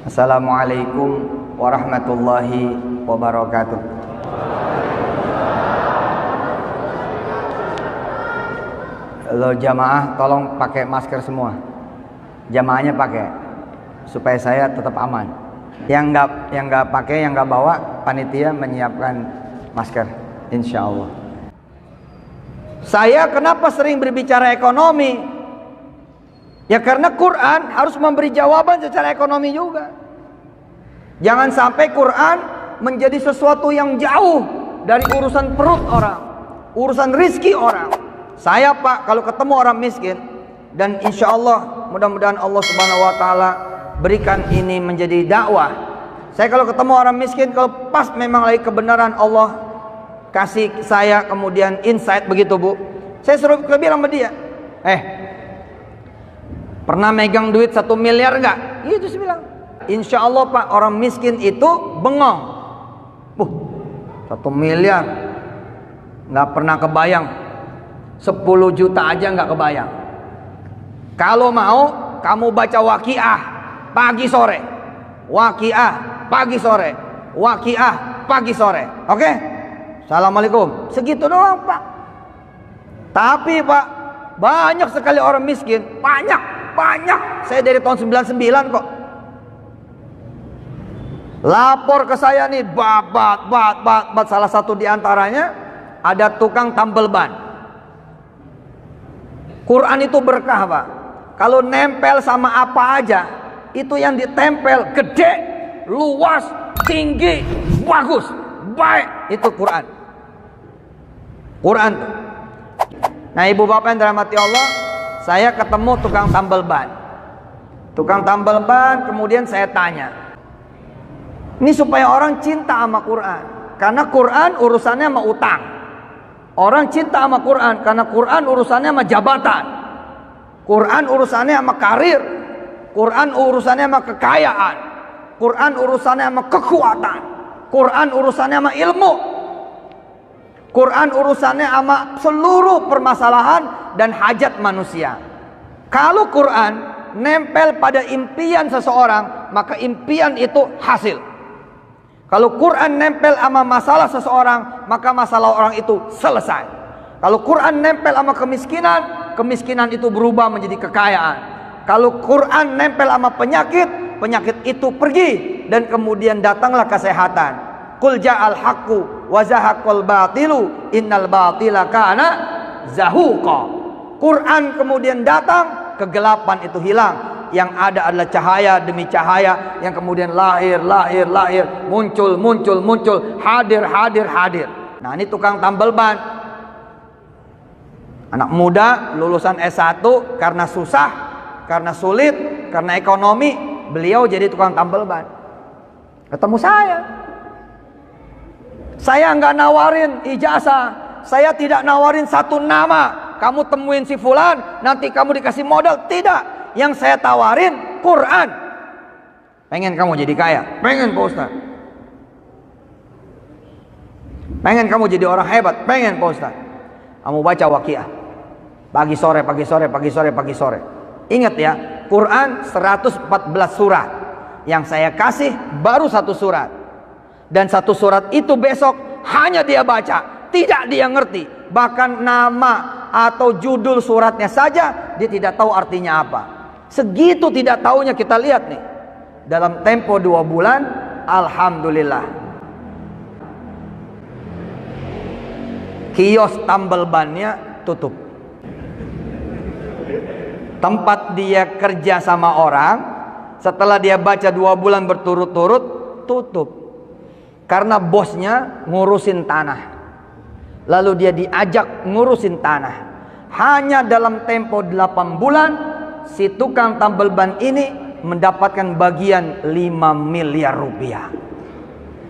Assalamualaikum warahmatullahi wabarakatuh. Lo jamaah tolong pakai masker semua. Jamaahnya pakai supaya saya tetap aman. Yang nggak pakai, yang nggak bawa, panitia menyiapkan masker, insya Allah. Saya kenapa sering berbicara ekonomi? Ya karena Quran harus memberi jawaban secara ekonomi juga. Jangan sampai Quran menjadi sesuatu yang jauh dari urusan perut orang, urusan rizki orang. Saya Pak, kalau ketemu orang miskin, dan insya Allah mudah-mudahan Allah Subhanahu Wa Taala berikan ini menjadi dakwah. Saya kalau ketemu orang miskin, kalau pas memang lagi kebenaran Allah kasih saya kemudian insight begitu Bu, saya suruh bilang sama dia, pernah megang duit 1 miliar nggak? Itu saya bilang. Insya Allah Pak, orang miskin itu bengong. 1 miliar nggak pernah kebayang. 10 juta aja nggak kebayang. Kalau mau kamu baca Waqiah pagi sore, Waqiah pagi sore, Waqiah pagi sore. Oke? Assalamualaikum. Segitu doang Pak. Tapi Pak, banyak sekali orang miskin. Banyak. Saya dari tahun 99 kok. Lapor ke saya nih, bat. Salah satu diantaranya ada tukang tambal ban. Quran itu berkah Pak. Kalau nempel sama apa aja, itu yang ditempel gede, luas, tinggi, bagus, baik. Itu Quran. Quran tuh. Nah ibu bapak yang dirahmati Allah, saya ketemu tukang tambal ban. Tukang tambal ban, kemudian saya tanya. Ini supaya orang cinta sama Quran. Karena Quran urusannya sama utang. Orang cinta sama Quran karena Quran urusannya sama jabatan. Quran urusannya sama karir. Quran urusannya sama kekayaan. Quran urusannya sama kekuatan. Quran urusannya sama ilmu. Quran urusannya sama seluruh permasalahan dan hajat manusia. Kalau Quran nempel pada impian seseorang, maka impian itu hasil. Kalau Quran nempel sama masalah seseorang, maka masalah orang itu selesai. Kalau Quran nempel sama kemiskinan, kemiskinan itu berubah menjadi kekayaan. Kalau Quran nempel sama penyakit, penyakit itu pergi dan kemudian datanglah kesehatan. Qul ja'al haqqu wa zahaqal batilu innal batila kana zahuqa. Quran kemudian datang, kegelapan itu hilang. Yang ada adalah cahaya demi cahaya yang kemudian lahir, muncul, hadir. Nah ini tukang tambal ban. Anak muda lulusan S1 karena susah, karena sulit, karena ekonomi, beliau jadi tukang tambal ban. Ketemu saya. Saya nggak nawarin ijazah, saya tidak nawarin satu nama. Kamu temuin si fulan, nanti kamu dikasih modal. Tidak. Yang saya tawarin Quran. Pengen kamu jadi kaya? Pengen Pak Ustaz. Pengen kamu jadi orang hebat? Pengen Pak Ustaz. Kamu baca Waqiah pagi sore. Ingat ya, Quran 114 surat. Yang saya kasih baru 1 surat. Dan 1 surat itu besok hanya dia baca, tidak dia ngerti. Bahkan nama atau judul suratnya saja dia tidak tahu artinya apa. Segitu tidak tahunya kita lihat nih. Dalam tempo 2 bulan, alhamdulillah. Kios tambal bannya tutup. Tempat dia kerja sama orang, setelah dia baca 2 bulan berturut-turut, tutup. Karena bosnya ngurusin tanah. Lalu dia diajak ngurusin tanah. Hanya dalam tempo 8 bulan, si tukang tambal ban ini mendapatkan bagian 5 miliar rupiah.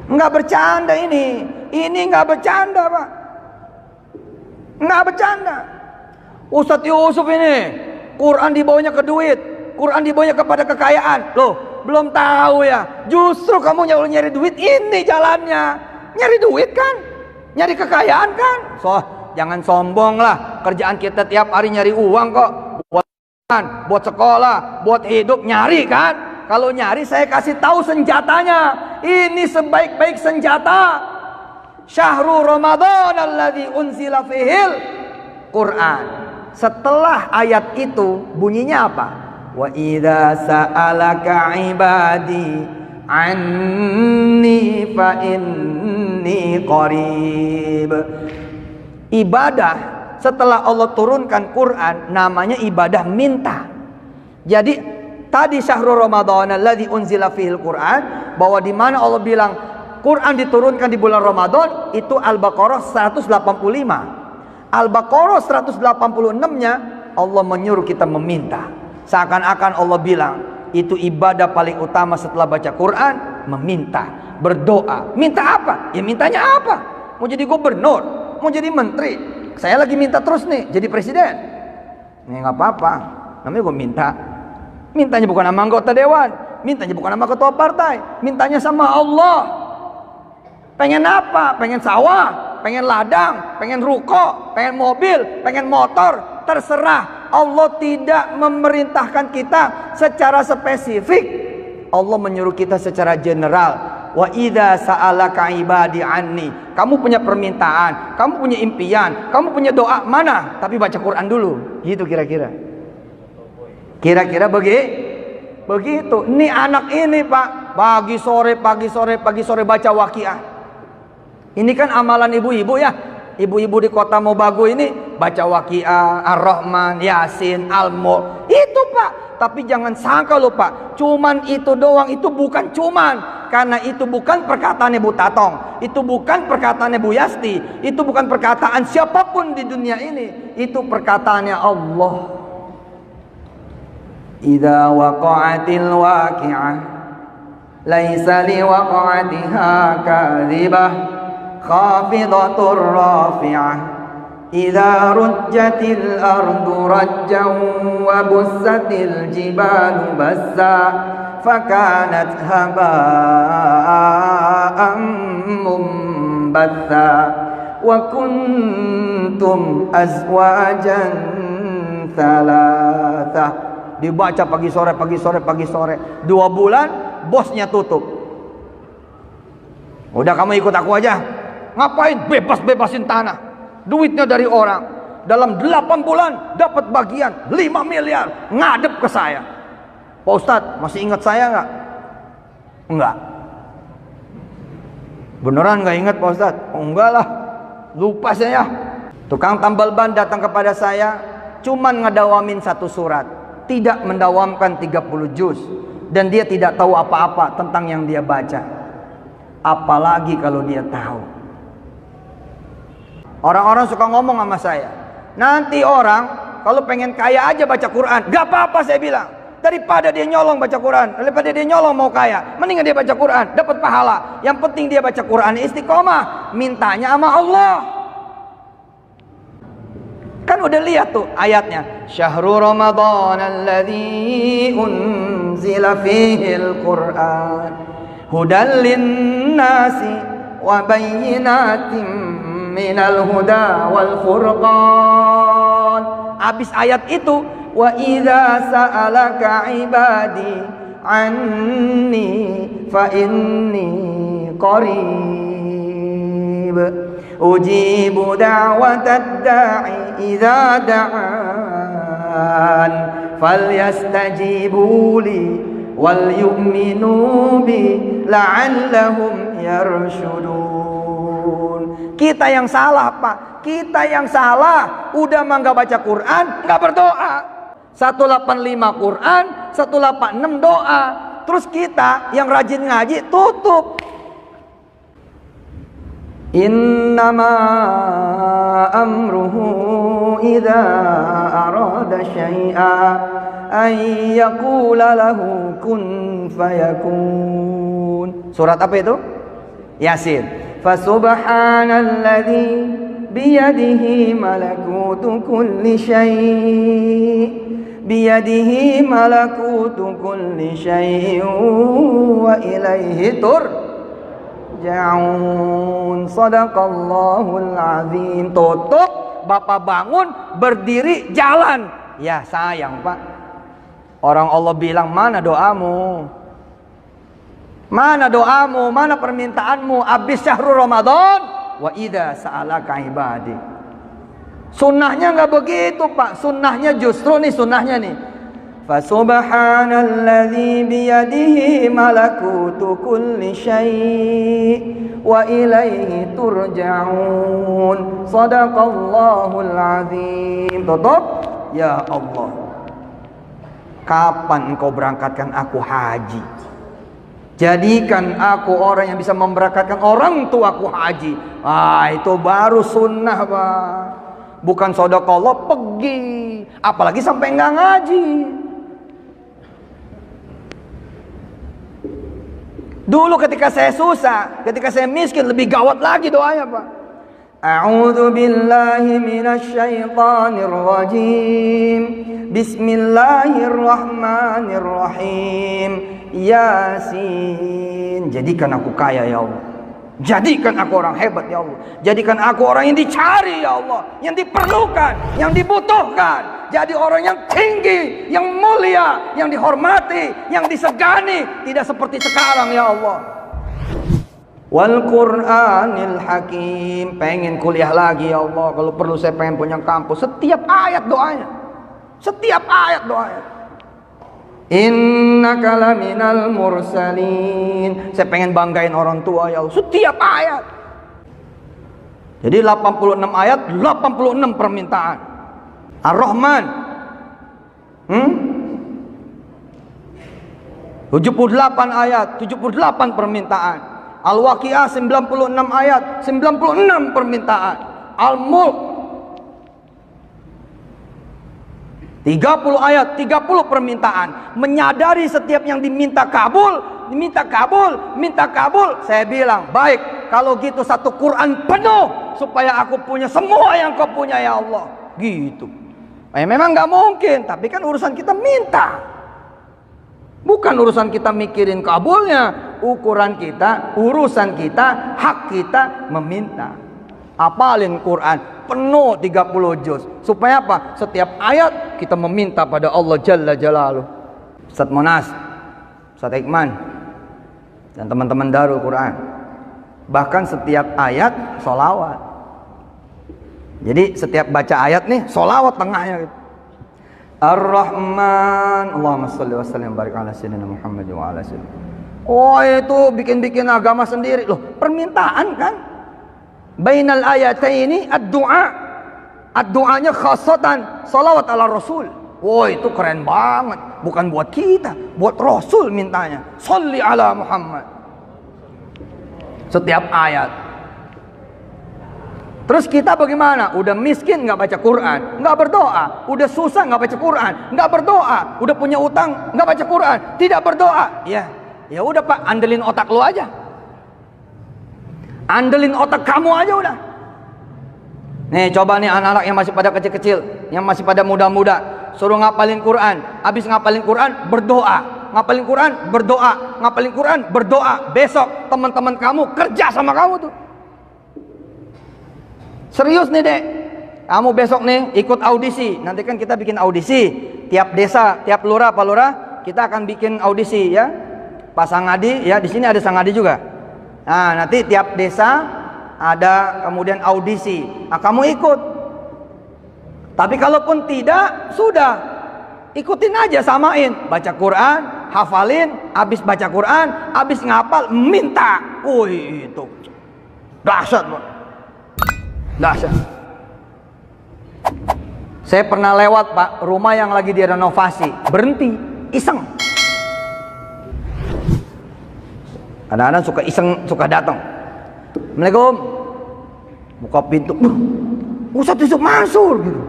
Enggak bercanda ini enggak bercanda Pak. Enggak bercanda. Ustadz Yusuf ini Quran dibawanya ke duit, Quran dibawanya kepada kekayaan. Loh, belum tahu ya. Justru kamu nyari duit, ini jalannya. Nyari duit kan, nyari kekayaan kan. Jangan sombong lah. Kerjaan kita tiap hari nyari uang kok. Buat sekolah, buat hidup, nyari kan. Kalau nyari saya kasih tahu senjatanya. Ini sebaik-baik senjata. Syahrul Ramadan alladzi unzila fihil Quran. Setelah ayat itu bunyinya apa? Wa idza sa'alaka ibadi anni fa inni qarib. Ibadah setelah Allah turunkan Quran namanya ibadah minta. Jadi tadi syahrul Ramadan alladzi unzila fihil Quran, bahwa di mana Allah bilang Quran diturunkan di bulan Ramadan, itu Al-Baqarah 185. Al-Baqarah 186-nya Allah menyuruh kita meminta. Seakan-akan Allah bilang itu ibadah paling utama setelah baca Quran, meminta, berdoa. Minta apa? Ya mintanya apa? Mau jadi gubernur, mau jadi menteri. Saya lagi minta terus nih jadi presiden. Ini nggak apa-apa, namanya gue minta. Mintanya bukan sama anggota dewan, mintanya bukan sama ketua partai, mintanya sama Allah. Pengen apa? Pengen sawah, pengen ladang, pengen ruko, pengen mobil, pengen motor, terserah. Allah tidak memerintahkan kita secara spesifik. Allah menyuruh kita secara general. Wa idza sa'alaka ibadi anni. Kamu punya permintaan, kamu punya impian, kamu punya doa, mana? Tapi baca Quran dulu. Gitu kira-kira. Kira-kira begitu. Ini anak ini, Pak, pagi sore baca Waqiah. Ini kan amalan ibu-ibu ya. Ibu-ibu di kota Mobagu ini baca Waqiah, Ar-Rahman, Yasin, Al-Mulk. Itu, Pak. Tapi jangan sangka loh, Pak, cuman itu doang. Itu bukan cuman. Karena itu bukan perkataan Bu Tatong, itu bukan perkataan Bu Yasti, itu bukan perkataan siapapun di dunia ini. Itu perkataannya Allah. Idza waqa'atil waqi'ah laisa liwaqa'atiha kadhibah khafidatur rafi'ah idza rujjatil ardu rajjan wa bussatil jibalu bassa fakanat haba'an mumbatha wa kuntum azwajan thalatha. Dibaca pagi sore 2 bulan bosnya tutup. Udah kamu ikut aku aja. Ngapain bebas-bebasin tanah, duitnya dari orang. Dalam 8 bulan dapat bagian 5 miliar, ngadep ke saya. Pak Ustadz masih ingat saya nggak? Enggak. Beneran nggak ingat Pak Ustadz? Oh, enggak lah, lupa saya. Tukang tambal ban datang kepada saya, cuman ngedawamin 1 surat, tidak mendawamkan 30 juz, dan dia tidak tahu apa-apa tentang yang dia baca. Apalagi kalau dia tahu. Orang-orang suka ngomong sama saya, nanti orang kalau pengen kaya aja baca Quran. Gak apa-apa saya bilang. Daripada dia nyolong baca Quran, daripada dia nyolong mau kaya, mendingan dia baca Quran, dapat pahala. Yang penting dia baca Quran istiqomah, mintanya sama Allah. Kan udah lihat tuh ayatnya, Syahrul Ramadan alladzi unzila fihil Quran hudal linnasi wa bayyinatin minal huda wal furqan. Habis ayat itu, wa idza sa'alaka ibadi anni fa inni qarib ujibu da'watad da'i idza da'an falyastajibu li wal yu'minu bi la'allahum yarshudun. Kita yang salah, Pak. Kita yang salah. Udah mah nggak baca Quran, nggak berdoa. 185 Quran, 186 doa. Terus kita yang rajin ngaji tutup. Innama amruhu idza arada syai'a ay yaqula lahu kun fayakun. Surat apa itu? Yasin. Fasubhanalladzi biyadihi malakutu kulli syai' biyadihi malakutu kulli syai' wa ilaihi turja'un. Sadaqallahul azim. Tutup, Bapak bangun, berdiri, jalan. Ya sayang, Pak. Orang Allah bilang, mana doamu? Mana doamu, mana permintaanmu? Abis syahrul Ramadan, wa idza sa'alaka ibadi. Sunnahnya nggak begitu, Pak. Sunnahnya justru nih, sunnahnya nih. Fasubhanalladzi biyadihi malakutu kulli syai' wa ilaihi turja'un. Shadaqallahul azim. Tutup. Ya Allah, kapan engkau berangkatkan aku haji? Jadikan aku orang yang bisa memberangkatkan orang tuaku haji. Itu baru sunnah, Pak. Bukan shadaqallah pergi, apalagi sampai nggak ngaji. Dulu ketika saya susah, ketika saya miskin, lebih gawat lagi doanya, Pak. A'udzu billahi minasyaitonir rajim. Bismillahirrahmanirrahim. Yasin. Jadikan aku kaya ya Allah. Jadikan aku orang hebat ya Allah. Jadikan aku orang yang dicari ya Allah, yang diperlukan, yang dibutuhkan. Jadi orang yang tinggi, yang mulia, yang dihormati, yang disegani. Tidak seperti sekarang ya Allah. Wal Qur'anil Hakim. Pengen kuliah lagi ya Allah. Kalau perlu saya pengen punya kampus. Setiap ayat doanya. Setiap ayat doanya. Innaka laminal mursalin. Saya pengen banggain orang tua ya Allah. Setiap ayat. Jadi 86 ayat, 86 permintaan. Ar-Rahman 78 ayat, 78 permintaan. Al-Waqiah 96 ayat, 96 permintaan. Al-Mulk 30 ayat, 30 permintaan. Menyadari setiap yang diminta kabul, diminta kabul, minta kabul. Saya bilang, baik, kalau gitu satu Quran penuh supaya aku punya semua yang kau punya ya Allah. Gitu. Memang nggak mungkin, tapi kan urusan kita minta. Bukan urusan kita mikirin kabulnya. Urusan kita, hak kita meminta. Apalin Quran penuh 30 juz. Supaya apa? Setiap ayat kita meminta pada Allah Jalla Jalaluh. Ustaz Monas, Ustaz Iqman, dan teman-teman Darul Quran. Bahkan setiap ayat sholawat. Jadi setiap baca ayat nih sholawat tengahnya gitu. Ar-Rahman, Allahumma sholli wa sallim barik ala sayyidina Muhammad wa ala sallam. Oh, itu bikin-bikin agama sendiri loh. Permintaan kan? Bainal ayataini ad-du'a. Ad-du'anya khasatan salawat ala Rasul. Oh, itu keren banget. Bukan buat kita, buat Rasul mintanya. Sholli ala Muhammad. Setiap ayat. Terus kita bagaimana? Udah miskin nggak baca Quran, nggak berdoa. Udah susah nggak baca Quran, nggak berdoa. Udah punya utang nggak baca Quran, tidak berdoa. Ya udah Pak, andelin otak lu aja. Andelin otak kamu aja udah. Nih coba nih anak-anak yang masih pada kecil-kecil, yang masih pada muda-muda, suruh ngapalin Quran. Habis ngapalin Quran, berdoa. Ngapalin Quran, berdoa. Ngapalin Quran, berdoa. Besok teman-teman kamu kerja sama kamu tuh. Serius nih Dek. Kamu besok nih ikut audisi. Nanti kan kita bikin audisi. Tiap desa, tiap lurah, Pak Lurah, kita akan bikin audisi ya. Pak Sangadi ya, di sini ada Sangadi juga. Nah, nanti tiap desa ada kemudian audisi. Nah, kamu ikut. Tapi kalaupun tidak, sudah. Ikutin aja, samain. Baca Quran, hafalin, habis baca Quran, habis ngapal, minta. Wih, itu dahsyat, Pak. Dahsyat. Saya pernah lewat, Pak, rumah yang lagi direnovasi. Berhenti, iseng. Kadang-kadang suka iseng, suka datang. Assalamualaikum. Buka pintu. Ustaz Yusuf Mansur gitu.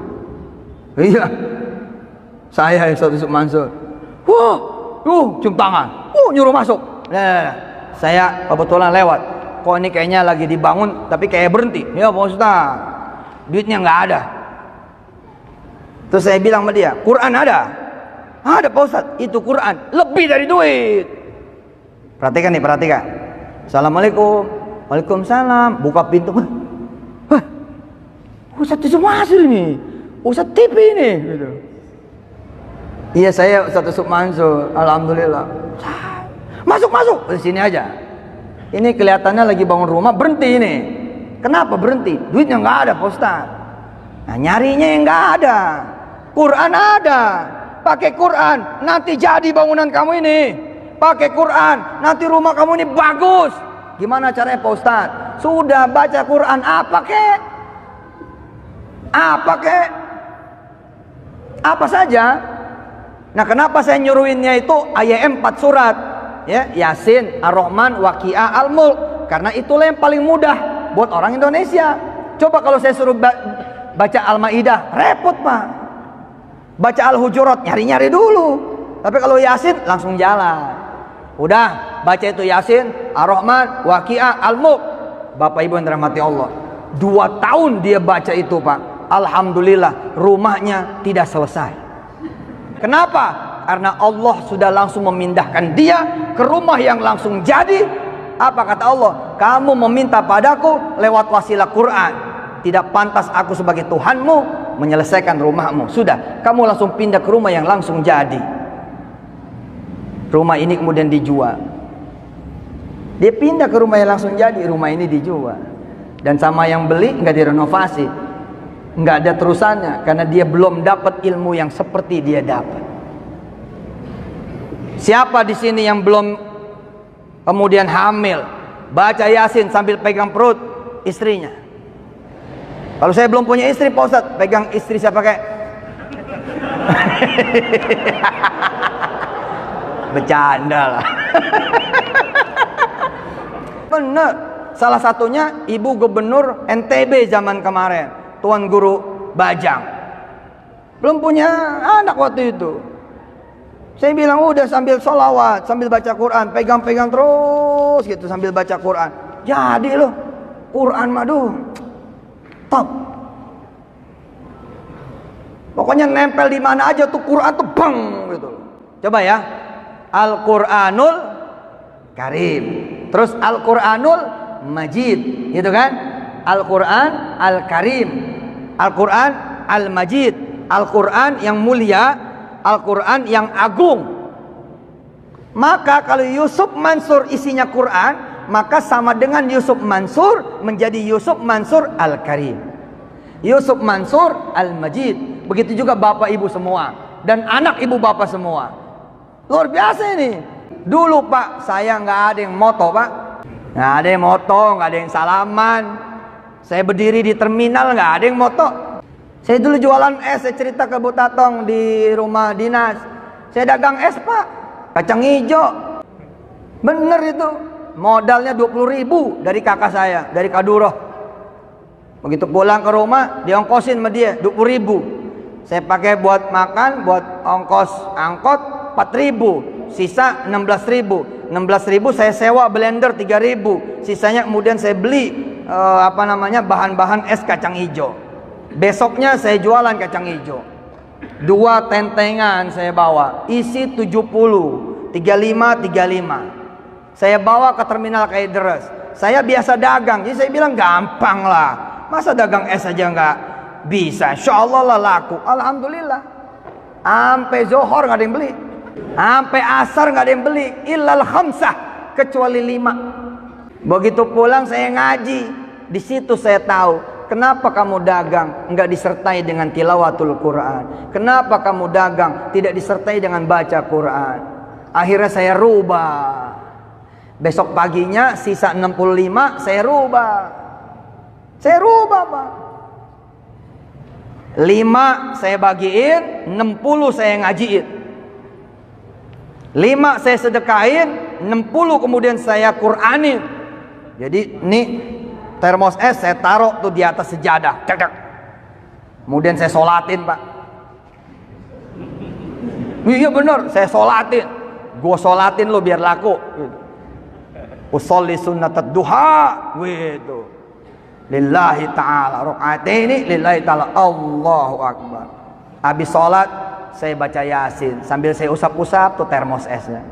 Iya. Saya Ustaz Yusuf Mansur. Wah, cium tangan. Nyuruh masuk. Nah, saya kebetulan lewat. Kok ini kayaknya lagi dibangun tapi kayak berhenti. Ya Pak Ustaz, duitnya nggak ada. Terus saya bilang sama dia, Quran ada? Ada Pak Ustaz, itu Quran lebih dari duit. Perhatikan nih, perhatikan. Assalamualaikum. Waalaikumsalam. Buka pintu. Wah, Ustaz Yusuf Mansur ini, Ustaz TV ini gitu. Iya saya Ustaz Yusuf Mansur. Alhamdulillah. Masuk, masuk. Di sini aja. Ini kelihatannya lagi bangun rumah, berhenti ini. Kenapa berhenti? Duitnya nggak ada, Pak Ustaz. Nah, nyarinya yang nggak ada. Quran ada. Pakai Quran, nanti jadi bangunan kamu ini. Pakai Quran, nanti rumah kamu ini bagus. Gimana caranya, Pak Ustaz? Sudah baca Quran apa kek? Apa kek? Apa saja? Nah, kenapa saya nyuruhinnya itu ayat 4 surat? Ya, Yasin, Ar-Rahman, Waqiah, Al-Mulk. Karena itulah yang paling mudah buat orang Indonesia. Coba kalau saya suruh baca Al-Maidah, repot, Pak. Baca Al-Hujurat, nyari-nyari dulu. Tapi kalau Yasin, langsung jalan. Udah, baca itu Yasin, Ar-Rahman, Waqiah, Al-Mulk. Bapak Ibu yang dirahmati Allah, 2 tahun dia baca itu, Pak. Alhamdulillah, rumahnya tidak selesai. Kenapa? Karena Allah sudah langsung memindahkan dia ke rumah yang langsung jadi. Apa kata Allah? Kamu meminta padaku lewat wasilah Quran. Tidak pantas aku sebagai Tuhanmu menyelesaikan rumahmu. Sudah, kamu langsung pindah ke rumah yang langsung jadi. Rumah ini kemudian dijual. Dia pindah ke rumah yang langsung jadi. Rumah ini dijual. Dan sama yang beli nggak direnovasi, nggak ada terusannya, karena dia belum dapat ilmu yang seperti dia dapat. Siapa di sini yang belum kemudian hamil, baca Yasin sambil pegang perut istrinya? Kalau saya belum punya istri, Pak Ustadz, pegang istri saya pakai. Bercanda lah. Bener. Salah satunya Ibu Gubernur NTB zaman kemarin, Tuan Guru Bajang. Belum punya anak waktu itu. Saya bilang udah sambil sholawat, sambil baca Quran, pegang-pegang terus gitu sambil baca Quran. Jadi loh, Quran madu top. Pokoknya nempel di mana aja tuh Quran tuh bang gitu. Coba ya, Al-Quranul Karim, terus Al-Quranul Majid, gitu kan? Al-Quran Al-Karim, Al-Quran Al-Majid, Al-Quran yang mulia, Al-Quran yang agung. Maka kalau Yusuf Mansur isinya Quran, maka sama dengan Yusuf Mansur menjadi Yusuf Mansur Al-Karim, Yusuf Mansur Al-Majid. Begitu juga bapak ibu semua dan anak ibu bapak semua. Luar biasa ini. Dulu Pak, saya nggak ada yang moto, Pak. Nggak ada yang moto, nggak ada yang salaman. Saya berdiri di terminal, nggak ada yang moto. Saya dulu jualan es, saya cerita ke Bu Tatong di rumah dinas. Saya dagang es, Pak, kacang hijau. Bener itu. Modalnya 20.000 dari kakak saya, dari Kaduroh. Begitu pulang ke rumah, diongkosin sama dia 20.000. Saya pakai buat makan, buat ongkos angkot 4.000. Sisa 16.000. 16.000 saya sewa blender 3.000. Sisanya kemudian saya beli bahan-bahan es kacang hijau. Besoknya saya jualan kacang hijau. 2 tentengan saya bawa, isi 70, 35. Saya bawa ke terminal Kaideres. Saya biasa dagang, jadi saya bilang gampang lah. Masa dagang es aja nggak bisa? Insya Allah lah laku. Alhamdulillah. Sampai Zohor nggak ada yang beli. Sampai asar nggak ada yang beli. Illal khamsah, kecuali 5. Begitu pulang saya ngaji. Di situ saya tahu. Kenapa kamu dagang enggak disertai dengan tilawatul Quran? Kenapa kamu dagang tidak disertai dengan baca Quran? Akhirnya saya rubah. Besok paginya sisa 65 saya rubah. Saya rubah, Pak. 5 saya bagiin, 60 saya ngajiin. 5 saya sedekahin, 60 kemudian saya Quranin. Jadi nih termos es saya taruh tuh di atas sejadah. Kemudian saya sholatin, Pak. Iya bener, saya sholatin. Gue sholatin lo biar laku. Usolli sunnatad duha. Gitu. Lillahi ta'ala. Rakaat ini lillahi ta'ala. Allahu Akbar. Habis sholat saya baca Yasin. Sambil saya usap-usap tuh termos esnya.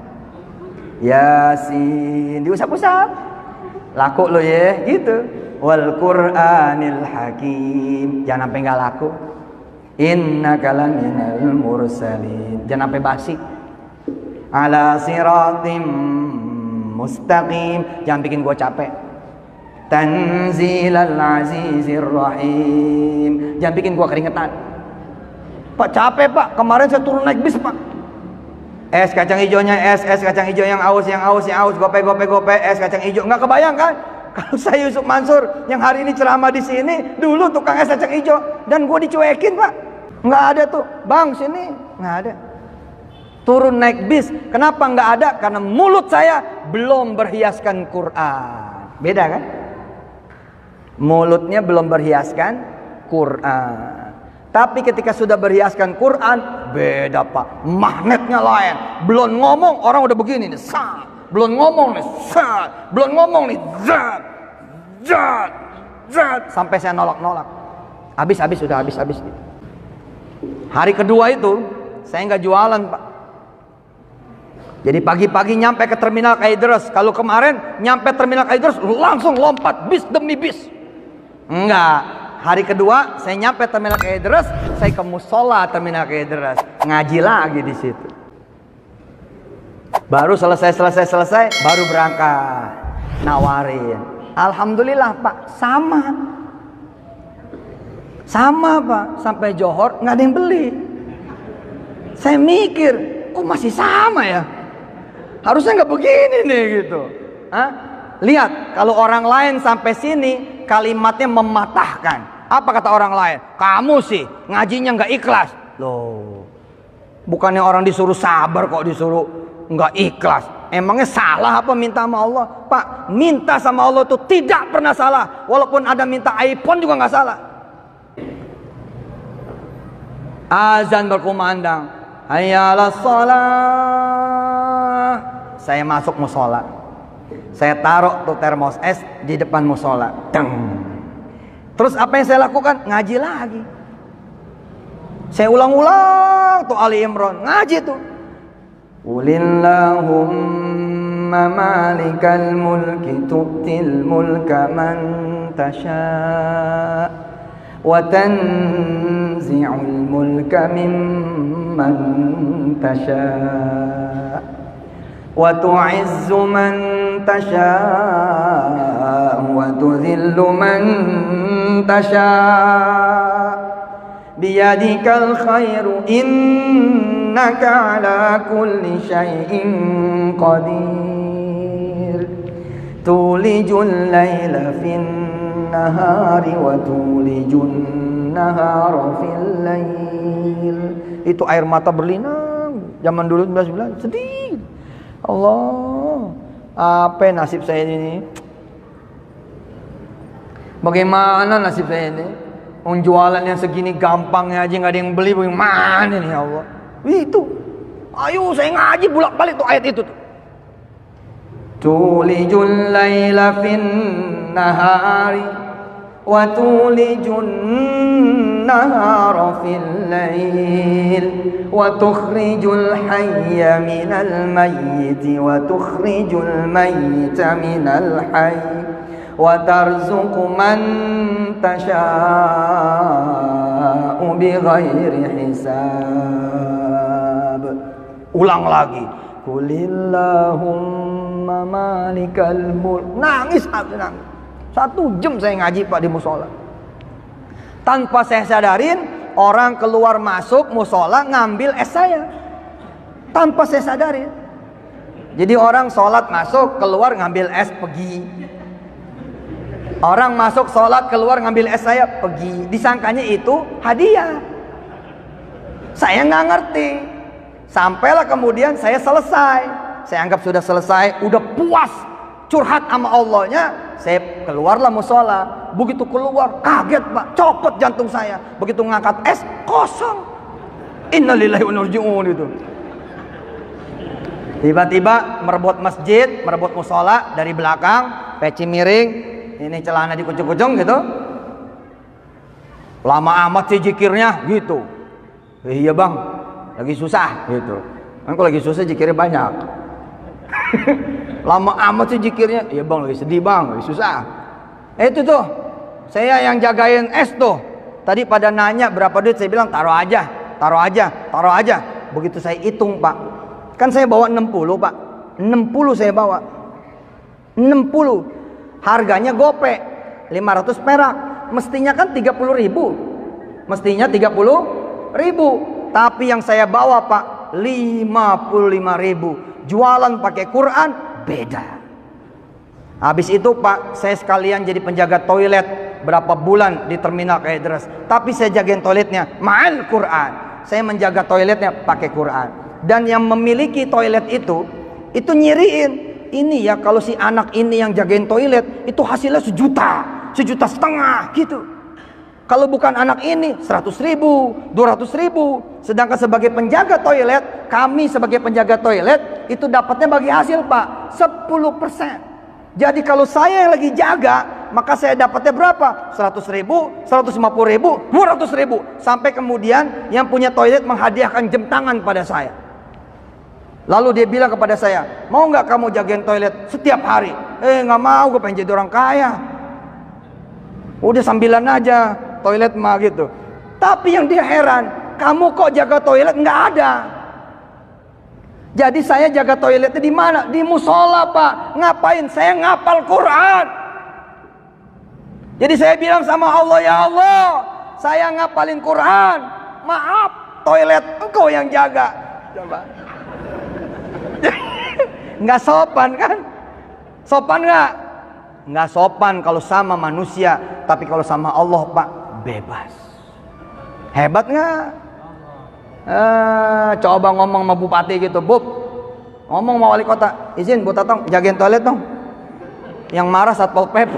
Yasin. Diusap-usap. Laku lo ya. Gitu. Wal Qur'anil Hakim. Jangan sampai nggak laku. Innaka laminal mursalin. Jangan sampai basi. ala siratim mustaqim. Jangan bikin gue capek. Tanzilal azizir rahim. Jangan bikin gue keringetan. Pak capek pak, kemarin saya turun naik bis pak. Es kacang hijaunya es kacang hijau yang aus, gope, es kacang hijau. Nggak kebayang kan? Kalau saya Yusuf Mansur yang hari ini ceramah di sini, dulu tukang es kacang hijau dan gue dicuekin pak. Nggak ada tuh, bang sini nggak ada. Turun naik bis, kenapa nggak ada? Karena mulut saya belum berhiaskan Quran. Beda kan? Mulutnya belum berhiaskan Quran. Tapi ketika sudah berhiaskan Quran, beda pak. Magnetnya lain. Belum ngomong orang udah begini nih. Sat. Belum ngomong nih. Sat. Belum ngomong nih. Zat. Zat. Zat. Sampai saya nolak-nolak. Habis. Hari kedua itu saya nggak jualan pak. Jadi pagi-pagi nyampe ke terminal Kalideres. Kalau kemarin nyampe terminal Kalideres langsung lompat bis demi bis. Enggak. Hari kedua saya nyampe terminal Kalideres, saya ke musola terminal Kalideres, ngaji lagi di situ. Baru selesai baru berangkat nawarin. Alhamdulillah pak, sama pak, sampai Johor nggak ada yang beli. Saya mikir, kok masih sama ya? Harusnya nggak begini nih gitu. Hah? Lihat, kalau orang lain sampai sini kalimatnya mematahkan. Apa kata orang lain? Kamu sih ngajinya nggak ikhlas. Loh, bukannya orang disuruh sabar kok disuruh nggak ikhlas. Emangnya salah apa minta sama Allah? Pak, minta sama Allah itu tidak pernah salah. Walaupun ada minta iPhone juga nggak salah. Azan berkumandang, hayya 'alas shalah. Saya masuk musola. Saya taruh tuh termos es di depan musola. Terus apa yang saya lakukan? Ngaji lagi. Saya ulang-ulang tuh Ali Imran, ngaji tuh. Qulillahumma malikal mulki tu'til mulka man tasha' wa tanzi'ul mulka mimman tasha' wa tu'izzu man tasha' wa tudhillu man tasha' biyadikal khairu innaka ala kulli syai'in qadir tulijul laila fin nahari wa tulijun nahara fil lail. Itu air mata berlinang zaman dulu 19 sedih. Allah, apa nasib saya ini? Bagaimana nasib saya ini? Jualan yang segini gampangnya aja nggak ada yang beli, bagaimana nih ya Allah? Itu, ayo saya ngaji bolak-balik tuh ayat itu tuh. Tulijul laila fin nahari wa tulijun nahara fil lail wa tukhrijul hayya minal mayyiti wa tukhrijul mayyita minal hayy wa tarzuqu man tasha'u bighairi hisab. Ulang lagi. Qulillahumma malikal mulk. Nangis. 1 jam saya ngaji pak di musola. Tanpa saya sadarin, orang keluar masuk musola ngambil es saya. Tanpa saya sadarin. Jadi orang sholat masuk, keluar ngambil es pergi. Orang masuk sholat, keluar ngambil es saya pergi. Disangkanya itu hadiah. Saya nggak ngerti. Sampailah kemudian saya selesai. Saya anggap sudah selesai, udah puas curhat sama Allahnya. Saya keluarlah musola. Begitu keluar, kaget pak, copot jantung saya. Begitu ngangkat es, kosong. Innalillahi wa inna ilaihi raji'un itu. Tiba-tiba merebut masjid, merebut musola dari belakang, peci miring, ini celana dikucung-kucung gitu. Lama amat sih zikirnya gitu. Iya bang, lagi susah gitu. Kan kalau lagi susah zikirnya banyak. Lama amat sih zikirnya. Iya bang, lagi sedih bang, lagi susah. Itu tuh, saya yang jagain es tuh. Tadi pada nanya berapa duit, saya bilang taruh aja. Begitu saya hitung pak, Kan saya bawa 60 Pak. 60 saya bawa. 60. Harganya gope 500 perak. Mestinya kan 30 ribu. Mestinya 30 ribu. Tapi yang saya bawa Pak 55 ribu. Jualan pakai Quran beda. Habis itu Pak, saya sekalian jadi penjaga toilet berapa bulan di terminal Kaideras. Tapi saya jagain toiletnya ma'al Quran. Saya menjaga toiletnya pakai Quran. Dan yang memiliki toilet itu nyiriin. Ini ya kalau si anak ini yang jagain toilet, itu hasilnya 1,5 juta gitu. Kalau bukan anak ini 100 ribu, 200 ribu. Sedangkan sebagai penjaga toilet, kami sebagai penjaga toilet itu dapatnya bagi hasil Pak 10%. Jadi kalau saya yang lagi jaga, maka saya dapatnya berapa? 100 ribu, 150 ribu, 200 ribu. Sampai kemudian yang punya toilet menghadiahkan jam tangan pada saya. Lalu dia bilang kepada saya, mau nggak kamu jagain toilet setiap hari? Nggak mau, gue pengen jadi orang kaya. Udah sambilan aja toilet mah gitu. Tapi yang dia heran, kamu kok jaga toilet? Nggak ada. Jadi saya jaga toiletnya di mana? Di musola Pak. Ngapain? Saya ngapal Quran. Jadi saya bilang sama Allah, ya Allah, saya ngapalin Quran. Maaf, toilet engkau yang jaga. Coba. Nggak sopan kan? Sopan nggak? Nggak sopan kalau sama manusia. Tapi kalau sama Allah Pak, bebas. Hebat nggak? Coba ngomong sama bupati gitu, Bub, ngomong sama wali kota, izin Bu Tatang jagain toilet dong. Yang marah Satpol PP,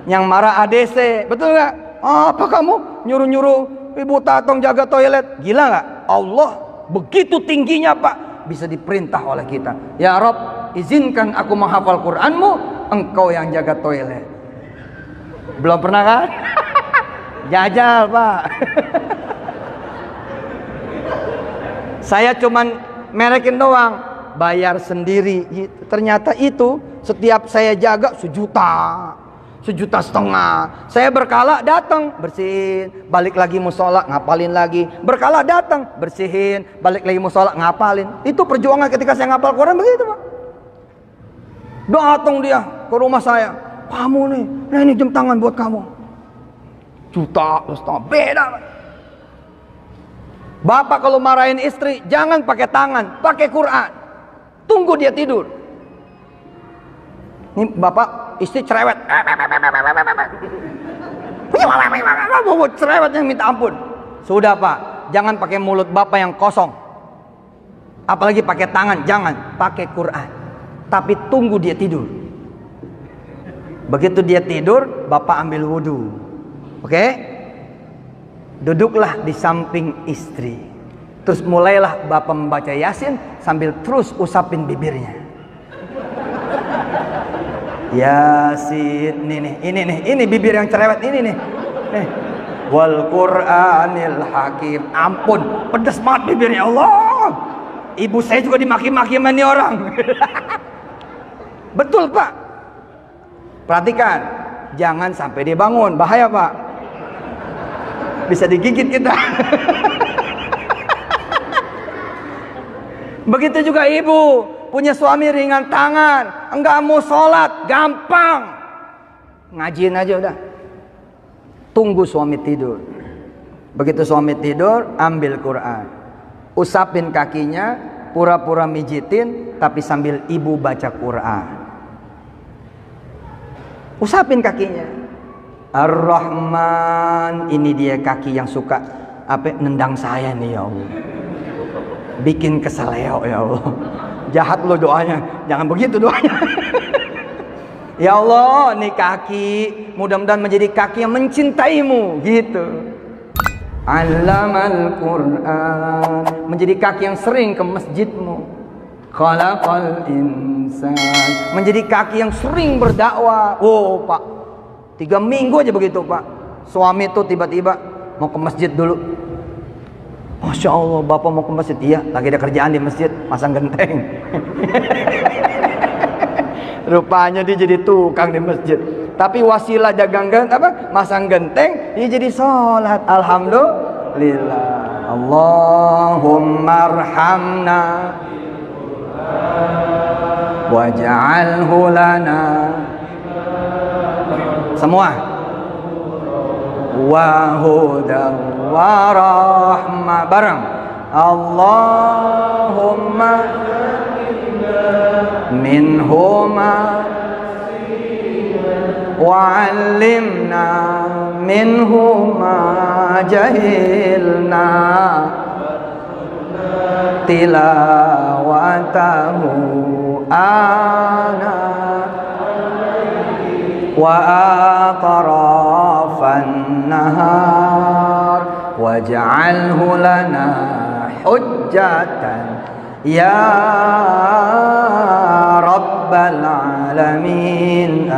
yang marah ADC, betul nggak? Apa kamu nyuruh-nyuruh Ibu Tatang jaga toilet? Gila nggak? Allah begitu tingginya Pak, bisa diperintah oleh kita. Ya Rob, izinkan aku menghafal Quranmu, engkau yang jaga toilet. Belum pernah kan? Jajal Pak. Saya cuman merekin doang, bayar sendiri. Ternyata itu setiap saya jaga 1,5 juta. Saya berkala datang bersihin, balik lagi musola ngapalin lagi. Berkala datang bersihin, balik lagi musola ngapalin. Itu perjuangan ketika saya ngapal Quran begitu Pak. Datang dia ke rumah saya, kamu nih, nah ini jam tangan buat kamu. 1,5 juta, beda Pak. Bapak kalau marahin istri, jangan pakai tangan, pakai Quran. Tunggu dia tidur. Ini bapak, istri cerewet. Cerewet yang minta ampun. Sudah Pak, jangan pakai mulut bapak yang kosong. Apalagi pakai tangan, jangan. Pakai Quran. Tapi tunggu dia tidur. Begitu dia tidur, bapak ambil wudhu. Oke? Duduklah di samping istri. Terus mulailah bapak membaca Yasin sambil terus usapin bibirnya. Yasin, ini bibir yang cerewet ini nih. Wal Qur'anil Hakim. Ampun, pedas banget bibirnya Allah. Ibu saya juga dimaki-maki sama ini orang. Betul Pak. Perhatikan, jangan sampai dia bangun, bahaya Pak. Bisa digigit kita. Begitu juga ibu punya suami ringan tangan, enggak mau sholat, gampang, ngajiin aja udah. Tunggu suami tidur. Begitu suami tidur, ambil Quran, usapin kakinya, pura-pura mijitin, tapi sambil ibu baca Quran. Usapin kakinya. Ar-Rahman, ini dia kaki yang suka nendang saya nih ya Allah. Bikin kesel ya Allah. Jahat lo doanya, jangan begitu doanya. Ya Allah, nih kaki mudah-mudahan menjadi kaki yang mencintaimu gitu. Allamal Quran, menjadi kaki yang sering ke masjidmu. Khalaqal insan, menjadi kaki yang sering berdakwah. Oh Pak, 3 minggu aja begitu Pak. Suami tuh tiba-tiba mau ke masjid dulu. Masya Allah, bapak mau ke masjid. Iya, lagi ada kerjaan di masjid, masang genteng. Rupanya dia jadi tukang di masjid. Tapi wasilah dagang masang genteng, dia jadi sholat. Alhamdulillah. Allahumma arhamna waj'alhu lana semua wa hudan wa rahmah bareng Allahumma minhuma wa'allimna minhuma jahilna tilawatahu ana wa atrafan nahar waj'alhu lana hujjatan ya rabbal alamin.